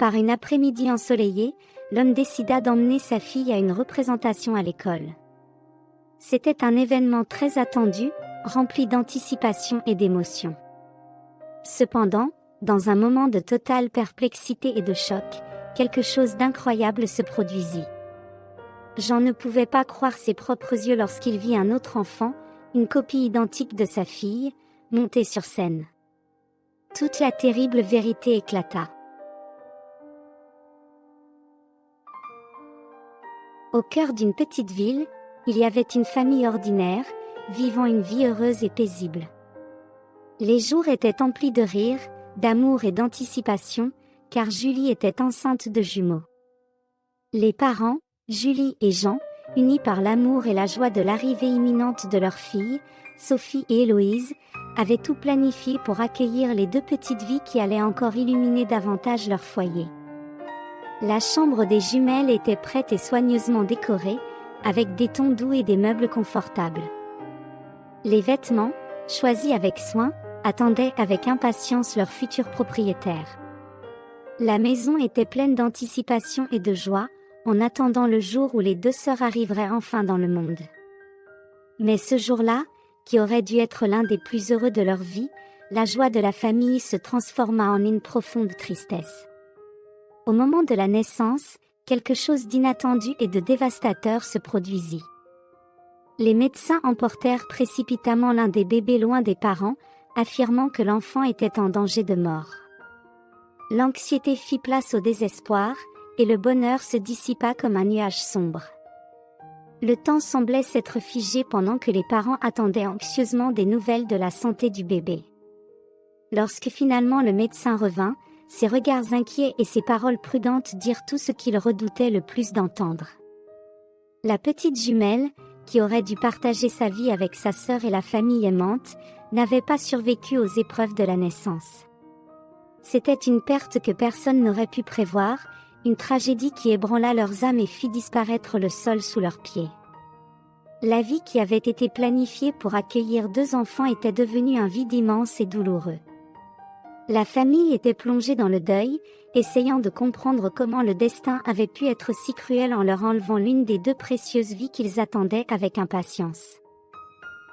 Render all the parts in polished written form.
Par une après-midi ensoleillée, l'homme décida d'emmener sa fille à une représentation à l'école. C'était un événement très attendu, rempli d'anticipation et d'émotion. Cependant, dans un moment de totale perplexité et de choc, quelque chose d'incroyable se produisit. Jean ne pouvait pas croire ses propres yeux lorsqu'il vit un autre enfant, une copie identique de sa fille, monter sur scène. Toute la terrible vérité éclata. Au cœur d'une petite ville, il y avait une famille ordinaire, vivant une vie heureuse et paisible. Les jours étaient emplis de rire, d'amour et d'anticipation, car Julie était enceinte de jumeaux. Les parents, Julie et Jean, unis par l'amour et la joie de l'arrivée imminente de leur fille, Sophie et Héloïse, avaient tout planifié pour accueillir les deux petites vies qui allaient encore illuminer davantage leur foyer. La chambre des jumelles était prête et soigneusement décorée, avec des tons doux et des meubles confortables. Les vêtements, choisis avec soin, attendaient avec impatience leur futur propriétaire. La maison était pleine d'anticipation et de joie, en attendant le jour où les deux sœurs arriveraient enfin dans le monde. Mais ce jour-là, qui aurait dû être l'un des plus heureux de leur vie, la joie de la famille se transforma en une profonde tristesse. Au moment de la naissance, quelque chose d'inattendu et de dévastateur se produisit. Les médecins emportèrent précipitamment l'un des bébés loin des parents, affirmant que l'enfant était en danger de mort. L'anxiété fit place au désespoir, et le bonheur se dissipa comme un nuage sombre. Le temps semblait s'être figé pendant que les parents attendaient anxieusement des nouvelles de la santé du bébé. Lorsque finalement le médecin revint, ses regards inquiets et ses paroles prudentes dirent tout ce qu'ils redoutaient le plus d'entendre. La petite jumelle, qui aurait dû partager sa vie avec sa sœur et la famille aimante, n'avait pas survécu aux épreuves de la naissance. C'était une perte que personne n'aurait pu prévoir, une tragédie qui ébranla leurs âmes et fit disparaître le sol sous leurs pieds. La vie qui avait été planifiée pour accueillir deux enfants était devenue un vide immense et douloureux. La famille était plongée dans le deuil, essayant de comprendre comment le destin avait pu être si cruel en leur enlevant l'une des deux précieuses vies qu'ils attendaient avec impatience.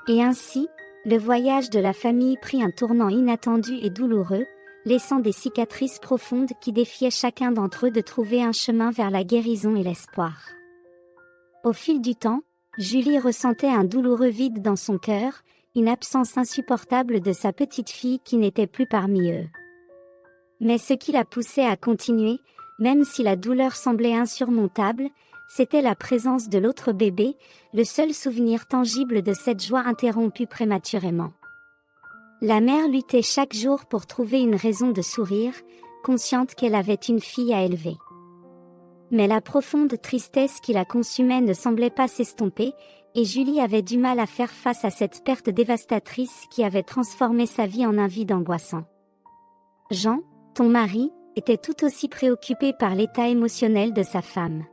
Et ainsi, le voyage de la famille prit un tournant inattendu et douloureux, laissant des cicatrices profondes qui défiaient chacun d'entre eux de trouver un chemin vers la guérison et l'espoir. Au fil du temps, Julie ressentait un douloureux vide dans son cœur, une absence insupportable de sa petite fille qui n'était plus parmi eux. Mais ce qui la poussait à continuer, même si la douleur semblait insurmontable, c'était la présence de l'autre bébé, le seul souvenir tangible de cette joie interrompue prématurément. La mère luttait chaque jour pour trouver une raison de sourire, consciente qu'elle avait une fille à élever. Mais la profonde tristesse qui la consumait ne semblait pas s'estomper, et Julie avait du mal à faire face à cette perte dévastatrice qui avait transformé sa vie en un vide angoissant. Jean, ton mari, était tout aussi préoccupé par l'état émotionnel de sa femme.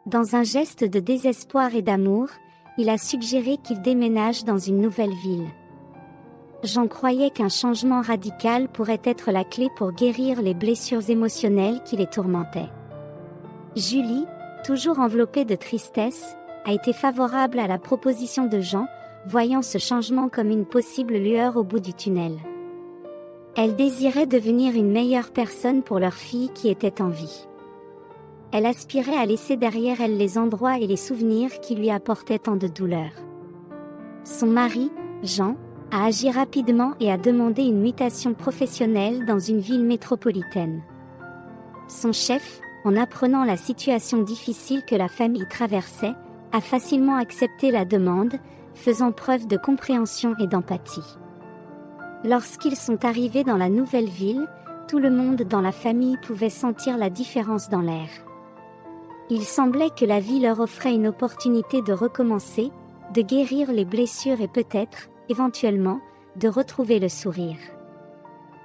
Dans un geste de désespoir et d'amour, il a suggéré qu'il déménage dans une nouvelle ville. Jean croyait qu'un changement radical pourrait être la clé pour guérir les blessures émotionnelles qui les tourmentaient. Julie, toujours enveloppée de tristesse, a été favorable à la proposition de Jean, voyant ce changement comme une possible lueur au bout du tunnel. Elle désirait devenir une meilleure personne pour leur fille qui était en vie. Elle aspirait à laisser derrière elle les endroits et les souvenirs qui lui apportaient tant de douleur. Son mari, Jean, a agi rapidement et a demandé une mutation professionnelle dans une ville métropolitaine. Son chef, en apprenant la situation difficile que la famille traversait, a facilement accepté la demande, faisant preuve de compréhension et d'empathie. Lorsqu'ils sont arrivés dans la nouvelle ville, tout le monde dans la famille pouvait sentir la différence dans l'air. Il semblait que la vie leur offrait une opportunité de recommencer, de guérir les blessures et peut-être, éventuellement, de retrouver le sourire.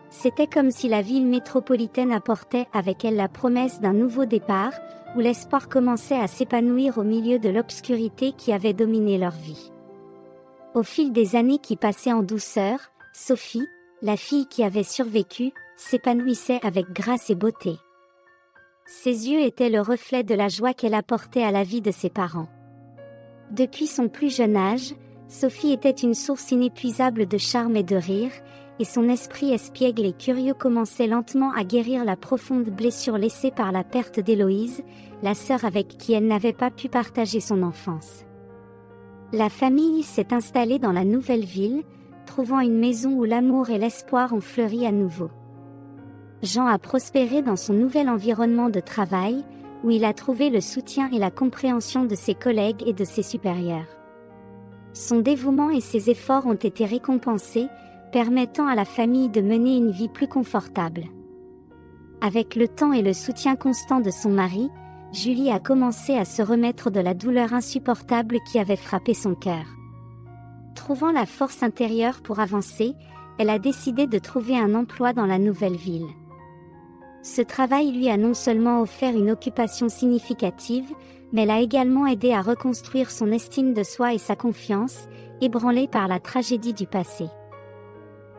C'était comme si la ville métropolitaine apportait avec elle la promesse d'un nouveau départ, où l'espoir commençait à s'épanouir au milieu de l'obscurité qui avait dominé leur vie. Au fil des années qui passaient en douceur, Sophie, la fille qui avait survécu, s'épanouissait avec grâce et beauté. Ses yeux étaient le reflet de la joie qu'elle apportait à la vie de ses parents. Depuis son plus jeune âge, Sophie était une source inépuisable de charme et de rire, et son esprit espiègle et curieux commençait lentement à guérir la profonde blessure laissée par la perte d'Héloïse, la sœur avec qui elle n'avait pas pu partager son enfance. La famille s'est installée dans la nouvelle ville, trouvant une maison où l'amour et l'espoir ont fleuri à nouveau. Jean a prospéré dans son nouvel environnement de travail, où il a trouvé le soutien et la compréhension de ses collègues et de ses supérieurs. Son dévouement et ses efforts ont été récompensés, permettant à la famille de mener une vie plus confortable. Avec le temps et le soutien constant de son mari, Julie a commencé à se remettre de la douleur insupportable qui avait frappé son cœur. Trouvant la force intérieure pour avancer, elle a décidé de trouver un emploi dans la nouvelle ville. Ce travail lui a non seulement offert une occupation significative, mais l'a également aidé à reconstruire son estime de soi et sa confiance, ébranlée par la tragédie du passé.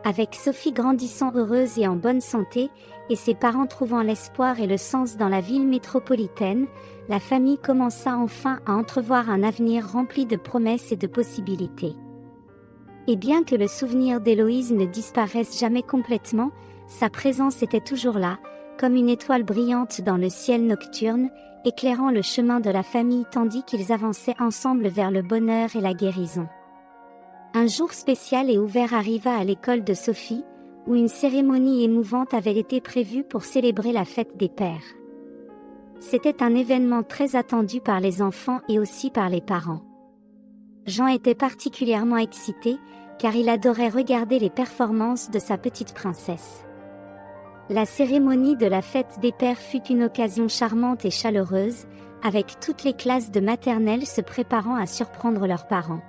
Avec Sophie grandissant heureuse et en bonne santé, et ses parents trouvant l'espoir et le sens dans la ville métropolitaine, la famille commença enfin à entrevoir un avenir rempli de promesses et de possibilités. Et bien que le souvenir d'Héloïse ne disparaisse jamais complètement, sa présence était toujours là, comme une étoile brillante dans le ciel nocturne, éclairant le chemin de la famille tandis qu'ils avançaient ensemble vers le bonheur et la guérison. Un jour spécial et ouvert arriva à l'école de Sophie, où une cérémonie émouvante avait été prévue pour célébrer la fête des pères. C'était un événement très attendu par les enfants et aussi par les parents. Jean était particulièrement excité, car il adorait regarder les performances de sa petite princesse. La cérémonie de la fête des pères fut une occasion charmante et chaleureuse, avec toutes les classes de maternelle se préparant à surprendre leurs parents.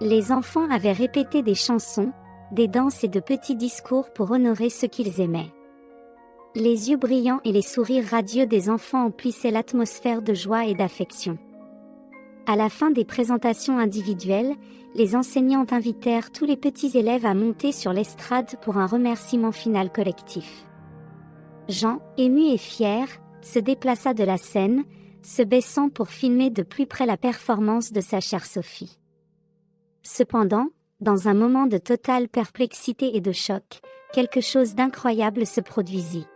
Les enfants avaient répété des chansons, des danses et de petits discours pour honorer ceux qu'ils aimaient. Les yeux brillants et les sourires radieux des enfants emplissaient l'atmosphère de joie et d'affection. À la fin des présentations individuelles, les enseignantes invitèrent tous les petits élèves à monter sur l'estrade pour un remerciement final collectif. Jean, ému et fier, se déplaça de la scène, se baissant pour filmer de plus près la performance de sa chère Sophie. Cependant, dans un moment de totale perplexité et de choc, quelque chose d'incroyable se produisit.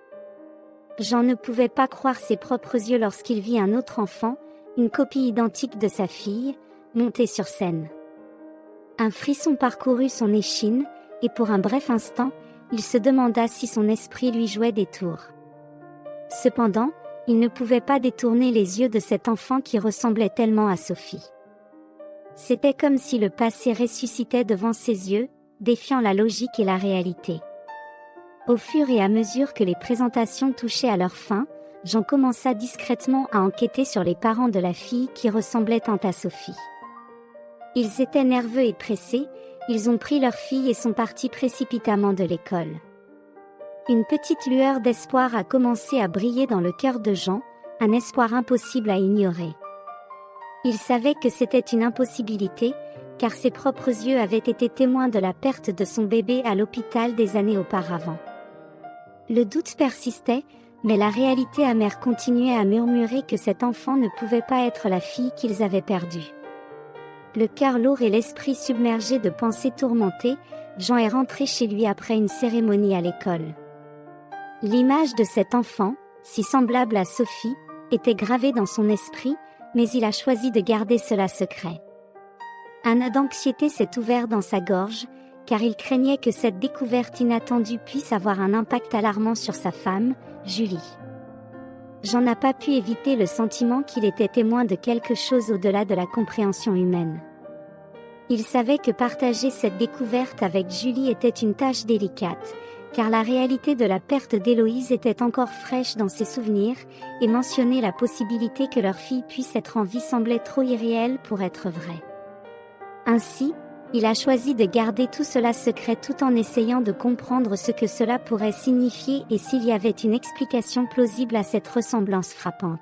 Jean ne pouvait pas croire ses propres yeux lorsqu'il vit un autre enfant, une copie identique de sa fille, monter sur scène. Un frisson parcourut son échine, et pour un bref instant, il se demanda si son esprit lui jouait des tours. Cependant, il ne pouvait pas détourner les yeux de cet enfant qui ressemblait tellement à Sophie. C'était comme si le passé ressuscitait devant ses yeux, défiant la logique et la réalité. Au fur et à mesure que les présentations touchaient à leur fin, Jean commença discrètement à enquêter sur les parents de la fille qui ressemblait tant à Sophie. Ils étaient nerveux et pressés, ils ont pris leur fille et sont partis précipitamment de l'école. Une petite lueur d'espoir a commencé à briller dans le cœur de Jean, un espoir impossible à ignorer. Il savait que c'était une impossibilité, car ses propres yeux avaient été témoins de la perte de son bébé à l'hôpital des années auparavant. Le doute persistait, mais la réalité amère continuait à murmurer que cet enfant ne pouvait pas être la fille qu'ils avaient perdue. Le cœur lourd et l'esprit submergé de pensées tourmentées, Jean est rentré chez lui après une cérémonie à l'école. L'image de cet enfant, si semblable à Sophie, était gravée dans son esprit, mais il a choisi de garder cela secret. Un nœud d'anxiété s'est ouvert dans sa gorge, car il craignait que cette découverte inattendue puisse avoir un impact alarmant sur sa femme, Julie. Jean n'a pas pu éviter le sentiment qu'il était témoin de quelque chose au-delà de la compréhension humaine. Il savait que partager cette découverte avec Julie était une tâche délicate, car la réalité de la perte d'Héloïse était encore fraîche dans ses souvenirs, et mentionner la possibilité que leur fille puisse être en vie semblait trop irréel pour être vrai. Ainsi, il a choisi de garder tout cela secret tout en essayant de comprendre ce que cela pourrait signifier et s'il y avait une explication plausible à cette ressemblance frappante.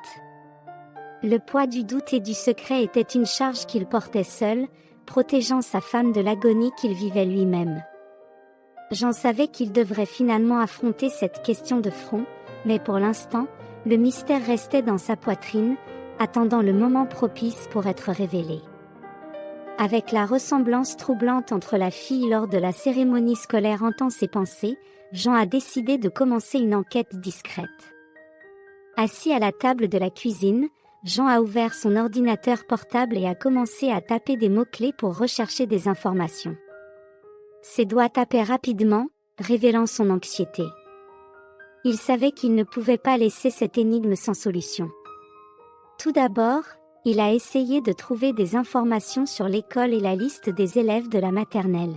Le poids du doute et du secret était une charge qu'il portait seul, protégeant sa femme de l'agonie qu'il vivait lui-même. Jean savait qu'il devrait finalement affronter cette question de front, mais pour l'instant, Le mystère restait dans sa poitrine, attendant le moment propice pour être révélé. Avec la ressemblance troublante entre la fille lors de la cérémonie scolaire hantant ses pensées, Jean a décidé de commencer une enquête discrète. Assis à la table de la cuisine, Jean a ouvert son ordinateur portable et a commencé à taper des mots-clés pour rechercher des informations. Ses doigts tapaient rapidement, révélant son anxiété. Il savait qu'il ne pouvait pas laisser cette énigme sans solution. Tout d'abord, il a essayé de trouver des informations sur l'école et la liste des élèves de la maternelle.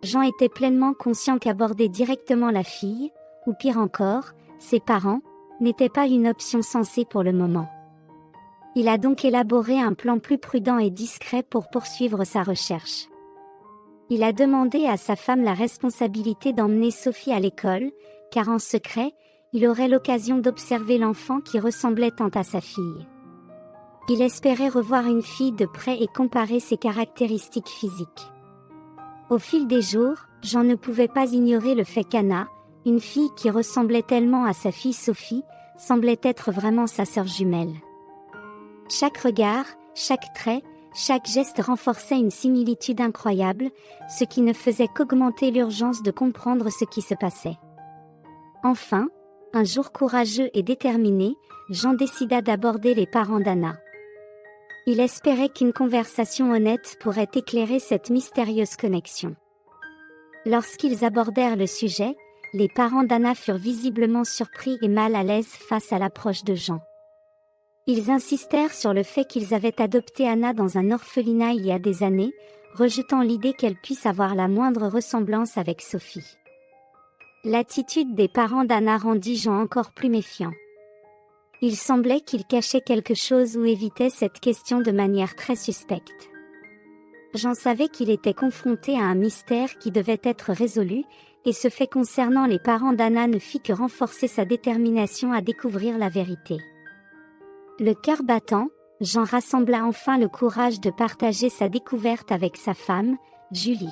Jean était pleinement conscient qu'aborder directement la fille, ou pire encore, ses parents, n'était pas une option sensée pour le moment. Il a donc élaboré un plan plus prudent et discret pour poursuivre sa recherche. Il a demandé à sa femme la responsabilité d'emmener Sophie à l'école, car en secret, il aurait l'occasion d'observer l'enfant qui ressemblait tant à sa fille. Il espérait revoir une fille de près et comparer ses caractéristiques physiques. Au fil des jours, Jean ne pouvait pas ignorer le fait qu'Anna, une fille qui ressemblait tellement à sa fille Sophie, semblait être vraiment sa sœur jumelle. Chaque regard, chaque trait, chaque geste renforçait une similitude incroyable, ce qui ne faisait qu'augmenter l'urgence de comprendre ce qui se passait. Enfin, un jour courageux et déterminé, Jean décida d'aborder les parents d'Anna. Il espérait qu'une conversation honnête pourrait éclairer cette mystérieuse connexion. Lorsqu'ils abordèrent le sujet, les parents d'Anna furent visiblement surpris et mal à l'aise face à l'approche de Jean. Ils insistèrent sur le fait qu'ils avaient adopté Anna dans un orphelinat il y a des années, rejetant l'idée qu'elle puisse avoir la moindre ressemblance avec Sophie. L'attitude des parents d'Anna rendit Jean encore plus méfiant. Il semblait qu'ils cachaient quelque chose ou évitaient cette question de manière très suspecte. Jean savait qu'il était confronté à un mystère qui devait être résolu, et ce fait concernant les parents d'Anna ne fit que renforcer sa détermination à découvrir la vérité. Le cœur battant, Jean rassembla enfin le courage de partager sa découverte avec sa femme, Julie.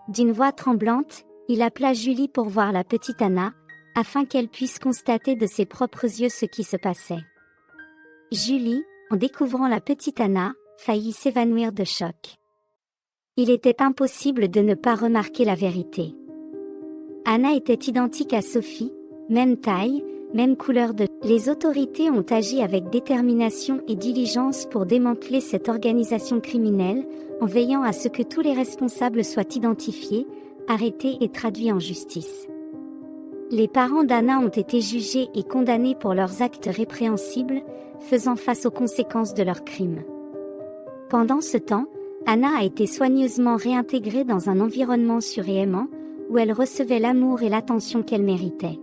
D'une voix tremblante, il appela Julie pour voir la petite Anna, afin qu'elle puisse constater de ses propres yeux ce qui se passait. Julie, en découvrant la petite Anna, faillit s'évanouir de choc. Il était impossible de ne pas remarquer la vérité. Anna était identique à Sophie, même taille, même couleur de... Les autorités ont agi avec détermination et diligence pour démanteler cette organisation criminelle, en veillant à ce que tous les responsables soient identifiés, arrêtés et traduits en justice. Les parents d'Anna ont été jugés et condamnés pour leurs actes répréhensibles, faisant face aux conséquences de leurs crimes. Pendant ce temps, Anna a été soigneusement réintégrée dans un environnement sûr et aimant, où elle recevait l'amour et l'attention qu'elle méritait.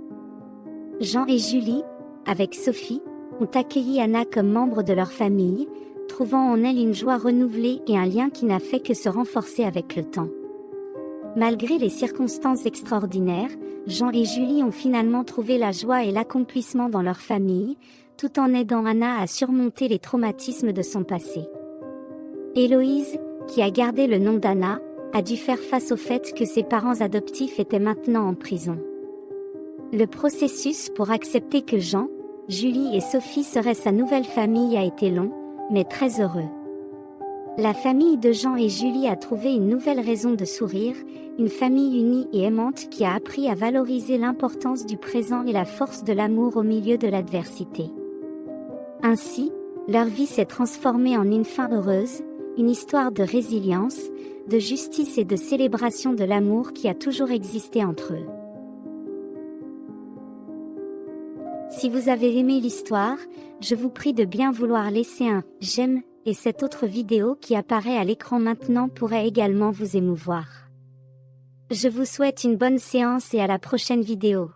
Jean et Julie, avec Sophie, ont accueilli Anna comme membre de leur famille, trouvant en elle une joie renouvelée et un lien qui n'a fait que se renforcer avec le temps. Malgré les circonstances extraordinaires, Jean et Julie ont finalement trouvé la joie et l'accomplissement dans leur famille, tout en aidant Anna à surmonter les traumatismes de son passé. Héloïse, qui a gardé le nom d'Anna, a dû faire face au fait que ses parents adoptifs étaient maintenant en prison. Le processus pour accepter que Jean, Julie et Sophie seraient sa nouvelle famille a été long, mais très heureux. La famille de Jean et Julie a trouvé une nouvelle raison de sourire, une famille unie et aimante qui a appris à valoriser l'importance du présent et la force de l'amour au milieu de l'adversité. Ainsi, leur vie s'est transformée en une fin heureuse, une histoire de résilience, de justice et de célébration de l'amour qui a toujours existé entre eux. Si vous avez aimé l'histoire, je vous prie de bien vouloir laisser un « j'aime » et cette autre vidéo qui apparaît à l'écran maintenant pourrait également vous émouvoir. Je vous souhaite une bonne séance et à la prochaine vidéo.